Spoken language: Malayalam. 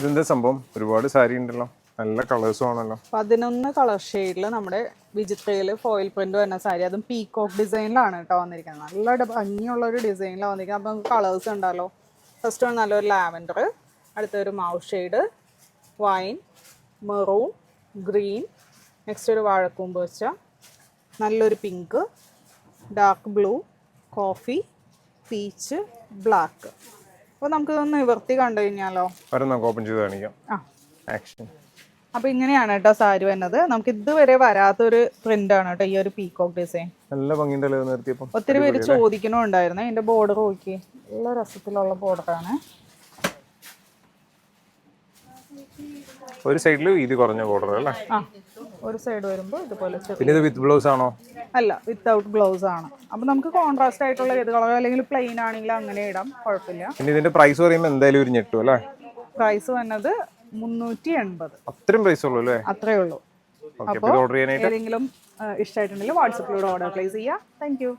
ഇതെന്താ സംഭവം? ഒരുപാട് സാരി ഉണ്ടല്ലോ, നല്ല കളേഴ്സും ആണല്ലോ. 11 കളർ ഷെയ്ഡിൽ നമ്മുടെ വിചിത്രയിൽ ഫോയിൽ പ്രിന്റ് വരുന്ന സാരി, അതും പീകോക്ക് ഡിസൈനിലാണ് കേട്ടോ വന്നിരിക്കുന്നത്. നല്ല ഭംഗിയുള്ള ഒരു ഡിസൈനിലാണ് വന്നിരിക്കുന്നത്. അപ്പം നമുക്ക് കളേഴ്സ് ഉണ്ടല്ലോ. ഫസ്റ്റ് വൺ നല്ലൊരു ലാവൻഡർ, അടുത്തൊരു mauve shade, wine, maroon, green, next ഒരു വാഴക്കൂമ്പ് വെച്ച, നല്ലൊരു pink, dark blue, coffee, peach, black. അപ്പോൾ നമുക്കിതൊന്ന് നിവർത്തി കണ്ടു കഴിഞ്ഞാലോ? ഓപ്പൺ ചെയ്ത് കാണിക്കാം. ആക്ഷൻ. അപ്പോൾ ഇങ്ങനെയാണ് കേട്ടോ സാരി വരുന്നത്. നമുക്ക് ഇതുവരെ വരാത്തൊരു പ്രിന്റ് ആണ് കേട്ടോ ഈ ഒരു പീകോക്ക് ഡിസൈൻ. നല്ല ഭംഗിയുണ്ടല്ലോ നിർത്തിയപ്പോൾ. ഒത്തിരി പേര് ചോദിക്കണുണ്ടായിരുന്നു. ഇതിന്റെ ബോർഡർ നോക്കി, നല്ല രസത്തിലുള്ള ബോർഡറാണ്. ഒരു സൈഡിൽ വീതി കുറഞ്ഞ ബോർഡർ അല്ലേ? ഒരു സൈഡ് വരുമ്പോൾ ഇതുപോലെ. പിന്നെ ഇത് വിത്ത് ബ്ലൗസ് ആണോ? അല്ല, വിത്തൗട്ട് ബ്ലൗസ് ആണ്. അപ്പോൾ നമുക്ക് കോൺട്രാസ്റ്റ് ആയിട്ടുള്ള ഏത് കളർ, അല്ലെങ്കിൽ പ്ലെയിൻ ആണെങ്കിൽ അങ്ങനെ ഇടാം, കുഴപ്പമില്ല. പിന്നെ ഇതിന്റെ പ്രൈസ് പറയുമ്പോൾ എന്തായാലും ഒരു ഞെട്ടും അല്ലേ? പ്രൈസ് വന്നത് 380. അത്രയും പ്രൈസ് ഉള്ളൂ അല്ലേ? അത്രേ ഉള്ളൂ. അപ്പോൾ ഏതെങ്കിലും ഇഷ്ടമായിട്ടുണ്ടെങ്കിൽ വാട്സപ്പിലൂടെ ഓർഡർ പ്ലേസ് ചെയ്യാം. Thank you.